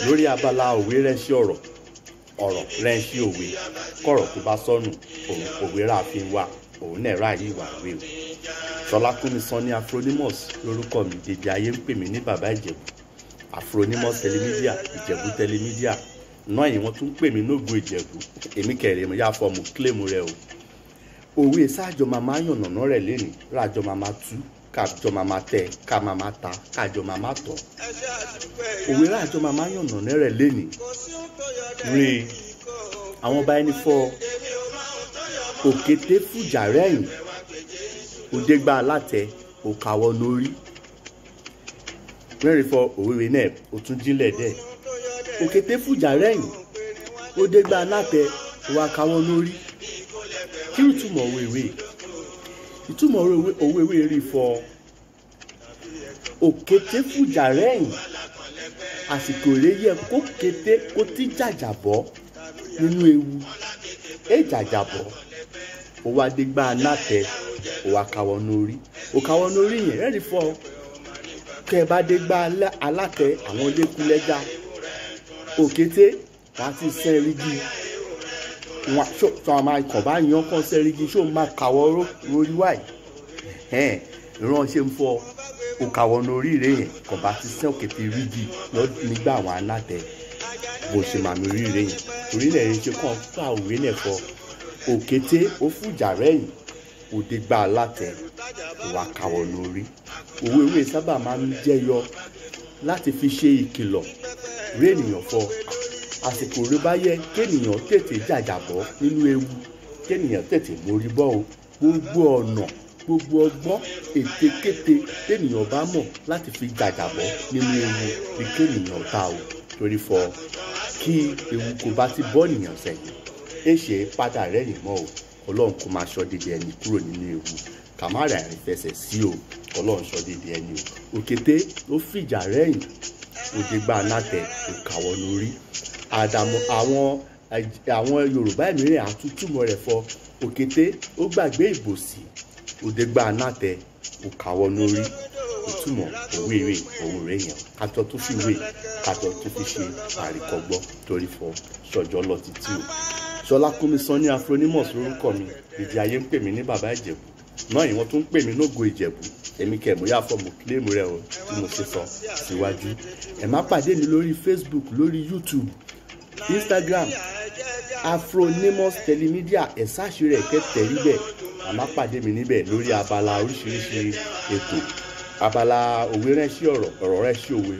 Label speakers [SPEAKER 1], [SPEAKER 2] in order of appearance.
[SPEAKER 1] lórí abala òwe rẹ́ṣí ọ̀rọ̀ rẹ́ṣí òwe kọ̀rọ̀ tó bá sọnù òwe rà fi wá òun náà ráàyè ìwà ìwé o. Ṣọlákúnmi Sanni Afronimus lórúkọ mi, Dèjì ayé ń pè mí ní bàbá Ìjẹ̀bú. Afronimus telemedia, Ìjẹ̀bú telemedia náà yìí wọ́n tún pè mí nógo Ìjẹ̀bú. Èmi kẹrìí mo yá fọmù kílèmù rẹ o. Òwe sáàjọ màmá yànnàná rẹ̀ lénìí rájọ màmá tú kájọ màmá tẹ ká màmá ta kájọ màmá tọ̀. Òwe rájọ màmá yànnàná rẹ̀ lénìí rí àwọn ọba ẹni fọ òkété fújà rẹ̀yìn òdégbà alátẹ òkàwọ lórí mẹ́rin fọ òwe náà ó tún jílẹ̀ dẹ̀ òkété fújà rẹ̀yìn òdégbà alátẹ òwàkàwọ lórí. Kí ìtumọ̀ òwe ìtumọ̀ òwe rí fọ òkété fújà rẹ̀yìn àsìkò rẹ̀ yẹ kó kété kó tí jàjàbọ́ nínú ewu jàjàbọ́ òwàdégbà alátẹ òwàkàwọ lórí òkàwọ lórí yẹn rẹ́ẹ̀rí fọ kẹ bá dé gbá alátẹ àwọn lẹ́kúlẹ́jà òkété wà á ti sẹ́rígì wọn tó máa kàn bá yan kàn sẹ́rígì ṣó máa kàwọ́ lórí wáyé ìran ṣe ń fọ òkàwọ lórí rẹ yẹn kàn bá ti sẹ́ òkété rígì nígbà àwọn alátẹ bó ṣe máa mi rí rẹ yẹn torí náà yẹn ṣe kàn fà òwe náà fọ òkété ó fújà rẹ̀yìn òdégbà alátẹ òwàkàwọ lórí. Òwe sábà máa ń jẹyọ láti fi ṣe ìkìlọ̀ rí ènìyàn fọ àsìkò rẹ bá yẹ kéènìyàn tètè jàjàbọ́ nínú ewu kéènìyàn tètè mórí bọ́ o. Gbogbo ọ̀nà gbogbo ọgbọ́n ètekéte kéènìyàn bá mọ̀ láti fi jàjàbọ́ nínú ewu ni kéènìyàn ta o torí fọ kí ewu kò bá ti bọ́ nìyàn sẹ́yìn èṣe padà rẹ́yìn mọ́ o. Ọlọ́run kò máa ṣọ́ dédé ẹni kúrò nínú ewu kàmáàrà ẹ̀rín fẹsẹ̀ sí o. Ọlọ́run ṣọ́ dédé ẹni o. Òkété ó fìjà rẹ́yìn òdégbà alátẹ òkàwọ lórí. Àdàmú àwọn Yorùbá mìíràn àtúntúmọ̀ rẹ̀ fọ òkété ó gbàgbé ìbòsí òdégbà alátẹ òkàwọ lórí. Ìtumọ̀ òwe rẹ̀ yẹn kájọ tó fi wé kájọ tó fi ṣe àríkọ́gbọ́ torí fọ ṣọjọ́ lọ títí o. Ṣọlákúnmi Sanni Afronimus lórúkọ mi, Dèjì ayé ń pè mí ní bàbá Ìjẹ̀bú náà yìí wọ́n tún ń pè mí nógo Ìjẹ̀bú. Èmi kẹ̀mú yá fọmù kílèmù rẹ o tí mo ṣe sọ síwájú. Ẹ má pàdé mi lórí Facebook, lórí YouTube, Instagram Afronimus telemedia ẹ̀ sáàṣì rẹ̀ kẹ́tẹ̀ rí bẹ́ẹ̀. Ẹ má pàdé mi níbẹ̀ lórí abala oríṣiríṣi ètò abala òwe rẹ́ṣí ọ̀rọ̀ rẹ́ṣí òwe.